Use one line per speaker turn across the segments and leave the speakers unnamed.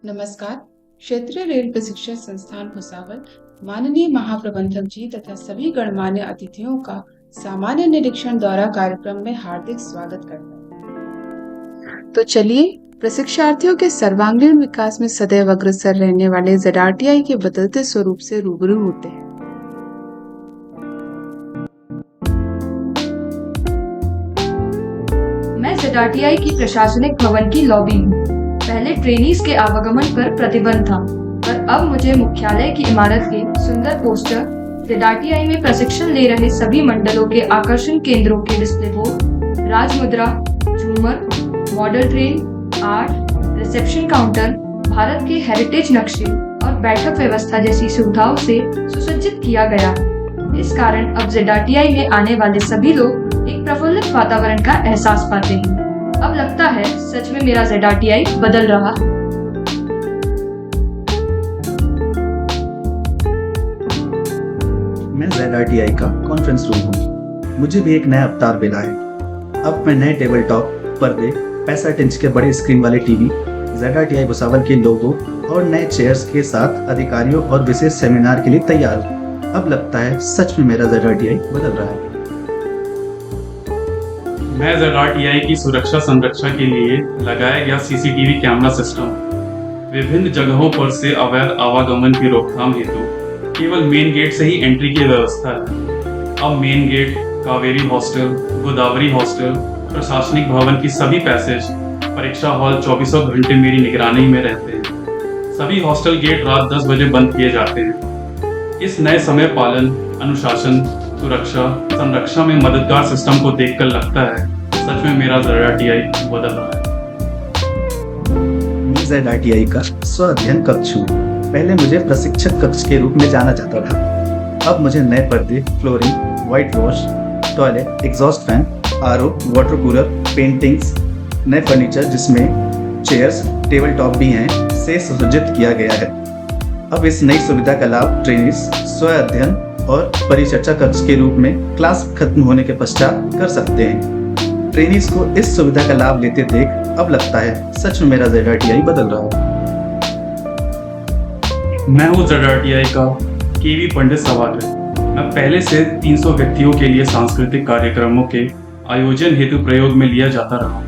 नमस्कार। क्षेत्रीय रेल प्रशिक्षण संस्थान भुसावल माननीय महाप्रबंधक जी तथा सभी गणमान्य अतिथियों का सामान्य निरीक्षण दौरा कार्यक्रम में हार्दिक स्वागत करता हूँ। तो चलिए प्रशिक्षार्थियों के सर्वांगीण विकास में सदैव अग्रसर रहने वाले ZRTI के बदलते स्वरूप से रूबरू होते हैं।
मैं ZRTI की प्रशासनिक भवन की लॉबी हूँ। पहले ट्रेनीज के आवागमन पर प्रतिबंध था, पर अब मुझे मुख्यालय की इमारत के सुंदर पोस्टर, ZRTI में प्रशिक्षण ले रहे सभी मंडलों के आकर्षण केंद्रों के डिस्प्ले बोर्ड, राजमुद्रा, झूमर, model train, art, reception counter, Bharat के हेरिटेज नक्शे और बैठक व्यवस्था जैसी सुविधाओं से सुसज्जित किया गया। इस कारण अब ZRTI में आने वाले सभी लोग एक प्रफुल्लित वातावरण का एहसास पाते हैं। अब लगता है सच में मेरा ZRTI बदल रहा है।
मैं ZRTI का कॉन्फ्रेंस रूम हूँ। मुझे भी एक नया अवतार मिला है। अब मैं नए टेबल टॉप, पर्दे, 65 इंच के बड़े स्क्रीन वाले टीवी, ZRTI भुसावल के लोगो और नए चेयर्स के साथ अधिकारियों और विशेष सेमिनार के लिए तैयार हूँ। अब लगता है सच में मेरा ZRTI बदल रहा है।
मैं ZRTI की सुरक्षा संरक्षा के लिए लगाया गया CCTV कैमरा सिस्टम विभिन्न जगहों पर से अवैध आवागमन की रोकथाम हेतु केवल मेन गेट से ही एंट्री की व्यवस्था है। अब main gate, Kaveri hostel, Godavari hostel, प्रशासनिक भवन की सभी पैसेज, परीक्षा हॉल 24 घंटे मेरी निगरानी में रहते हैं। सभी हॉस्टल गेट रात 10 बजे बंद किए जाते हैं। इस नए समय पालन, अनुशासन, सुरक्षा, संरक्षा में मददगार सिस्टम को देखकर लगता है सच में मेरा ZRTI बदल रहा है।
मैं ZRTI का स्व अध्ययन कक्ष हूँ। पहले मुझे प्रशिक्षक कक्ष के रूप में जाना जाता था। अब मुझे नए पर्दे, flooring, white wash, toilet, exhaust fan, RO, water cooler, paintings, नए फर्नीचर जिसमें चेयर्स, टेबल टॉप भी हैं, से सुसज्जित किया गया है। अब इस नई सुविधा का लाभ ट्रेनीज स्व अध्ययन और परिचर्चा कक्ष के रूप में क्लास खत्म होने के पश्चात कर सकते हैं। ट्रेनीज को इस सुविधा का लाभ लेते देख अब लगता है सच में मेरा ZRTI बदल रहा है।
मैं हूँ ZRTI का KV पंडित सवाग्र। मैं पहले से 300 व्यक्तियों के लिए सांस्कृतिक कार्यक्रमों के आयोजन हेतु प्रयोग में लिया जाता रहा।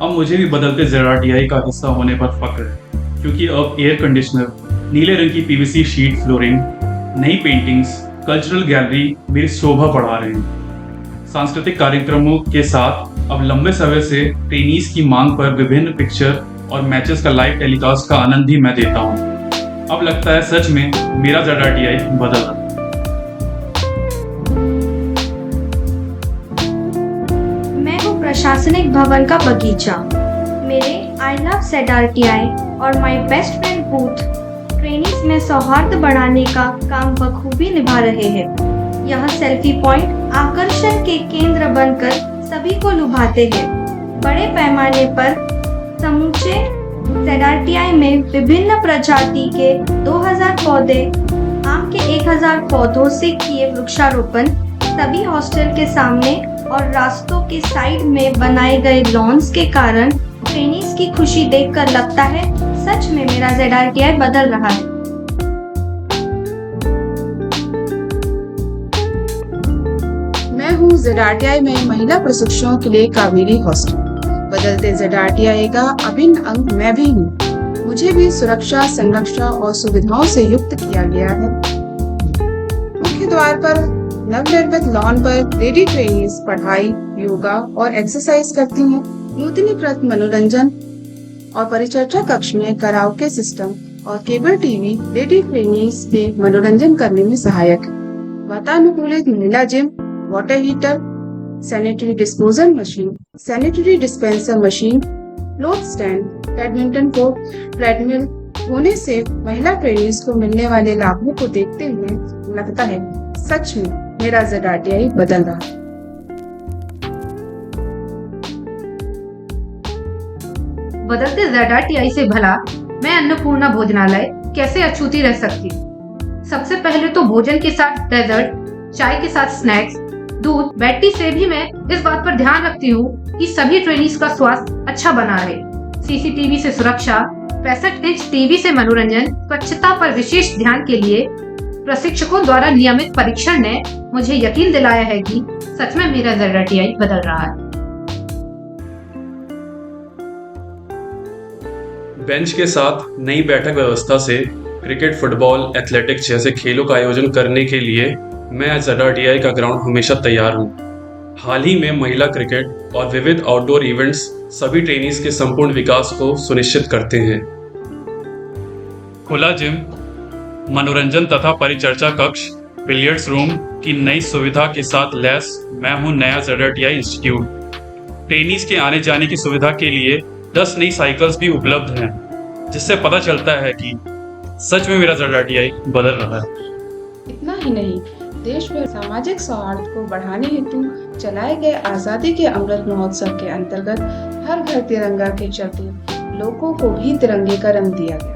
अब मुझे भी बदलते ZRTI का हिस्सा होने पर फक्र है, क्योंकि अब एयर कंडीशनर, नीले रंग की PVC शीट फ्लोरिंग, नई पेंटिंग्स, कल्चरल गैलरी मेरी शोभा बढ़ा रहे हैं। सांस्कृतिक कार्यक्रमों के साथ अब लंबे समय से ट्रेनीज की मांग पर विभिन्न पिक्चर और मैचेस का लाइव टेलीकास्ट का आनंद भी मैं देता हूँ। अब लगता है सच में मेरा ZRTI बदल रहा है।
मैं हूँ प्रशासनिक भवन का बगीचा। मेरे आई लव ZRTI और my best friend booth trainees में सौहार्द बढ़ाने का काम बखूबी निभा रहे हैं। यह सेल्फी पॉइंट आकर्षण के केंद्र बनकर सभी को लुभाते हैं। बड़े पैमाने पर समूचे ZRTI में विभिन्न प्रजाति के 2000 पौधे, आम के 1000 पौधों से किए वृक्षारोपण सभी हॉस्टल के सामने और रास्तों के साइड में बनाए गए लॉन्स के कारण ट्रेनीज की खुशी देखकर लगता है सच में मेरा ZRTI बदल रहा है।
मैं हूँ ZRTI में महिला प्रशिक्षुओं के लिए कावेरी हॉस्टल। बदलते ZRTI का अभिन्न अंग मैं भी हूँ। मुझे भी सुरक्षा, संरक्षा और सुविधाओं से युक्त किया गया है। मुख्य द्वार पर नवनिर्मित लॉन पर लेडी ट्रेनीज पढ़ाई, योगा और एक्सरसाइज करती हैं। नूतनीकृत मनोरंजन और परिचर्चा कक्ष में कराओके सिस्टम और केबल टीवी लेडी ट्रेनीज के मनोरंजन करने में सहायक है। वातानुकूलित महिला gym, water heater, sanitary disposal machine, sanitary dispenser machine, cloth stand, badminton court, treadmill होने से महिला ट्रेनीज को मिलने वाले लाभों को देखते हुए लगता है सच में मेरा ZRTI बदल रहा है।
बदलते ZRTI से भला मैं अन्नपूर्णा भोजनालय कैसे अछूती रह सकती। सबसे पहले तो भोजन के साथ डेजर्ट, चाय के साथ स्नैक्स, दूध, बैटरी से भी मैं इस बात पर ध्यान रखती हूँ कि सभी ट्रेनीज का स्वास्थ्य अच्छा बना रहे। CCTV से सुरक्षा, 65 इंच टीवी से मनोरंजन, स्वच्छता पर विशेष ध्यान के लिए प्रशिक्षकों द्वारा नियमित परीक्षण ने मुझे यकीन दिलाया है कि सच में मेरा ZRTI बदल रहा है।
बेंच के साथ नई बैठक व्यवस्था से क्रिकेट, फुटबॉल, एथलेटिक्स जैसे खेलों का आयोजन करने के लिए मैं ZRTI का ग्राउंड हमेशा तैयार हूँ। हाल ही में महिला क्रिकेट और विविध आउटडोर इवेंट्स सभी ट्रेनीज के संपूर्ण विकास को सुनिश्चित करते हैं। खुला जिम, मनोरंजन तथा परिचर्चा कक्ष, बिलियर्ड्स रूम की नई सुविधा के साथ लैस मैं हूं नया ZRTI इंस्टीट्यूट। ट्रेनीज के आने जाने की सुविधा के लिए 10 नई साइकिल्स भी उपलब्ध हैं, जिससे पता चलता है कि सच में मेरा ZRTI बदल रहा है।
इतना ही नहीं, देश में सामाजिक सौहार्द को बढ़ाने हेतु चलाए गए आज़ादी के अमृत महोत्सव के अंतर्गत हर घर तिरंगा के चलते लोगों को भी तिरंगे का रंग दिया गया।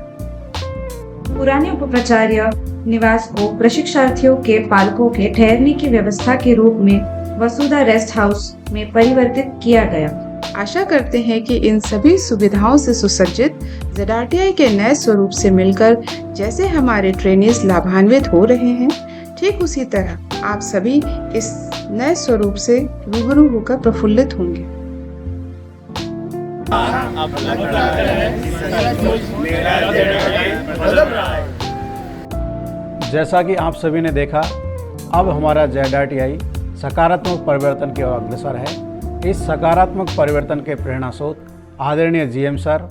पुराने उपाचार्य निवास को प्रशिक्षार्थियों के पालकों के ठहरने की व्यवस्था के रूप में वसुधा रेस्ट हाउस में परिवर्तित किया गया।
आशा करते हैं कि इन सभी सुविधाओं से सुसज्जित ZRTI के नए स्वरूप से मिलकर जैसे हमारे ट्रेनीज लाभान्वित हो रहे हैं, ठीक उसी तरह आप सभी इस नए स्वरूप से रूबरू होकर प्रफुल्लित होंगे।
जैसा कि आप सभी ने देखा, अब हमारा ZRTI सकारात्मक परिवर्तन की ओर अग्रसर है। इस सकारात्मक परिवर्तन के प्रेरणा स्रोत आदरणीय GM सर,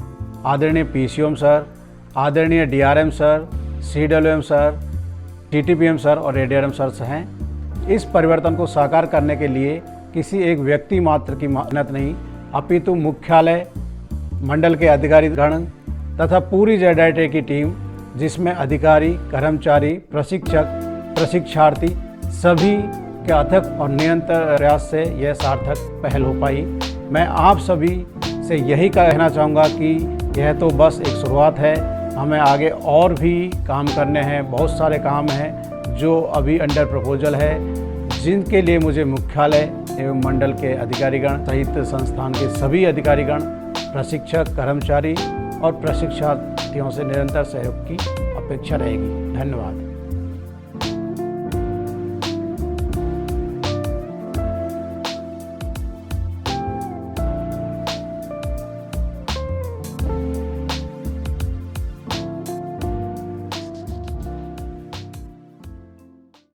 आदरणीय PCOM सर, आदरणीय DRM sir, CWM sir, TTPM sir और ADRM सर हैं। इस परिवर्तन को साकार करने के लिए किसी एक व्यक्ति मात्र की मेहनत नहीं, अपितु मुख्यालय, मंडल के अधिकारीगण तथा पूरी ZRTI की टीम, जिसमें अधिकारी, कर्मचारी, प्रशिक्षक, प्रशिक्षार्थी सभी के अथक और निरंतर प्रयास से यह सार्थक पहल हो पाई। मैं आप सभी से यही कहना चाहूँगा कि यह तो बस एक शुरुआत है, हमें आगे और भी काम करने हैं। बहुत सारे काम हैं जो अभी अंडर प्रपोजल है, जिनके लिए मुझे मुख्यालय एवं मंडल के अधिकारीगण सहित संस्थान के सभी अधिकारीगण, प्रशिक्षक, कर्मचारी और प्रशिक्षार्थियों से निरंतर सहयोग की अपेक्षा रहेगी। धन्यवाद।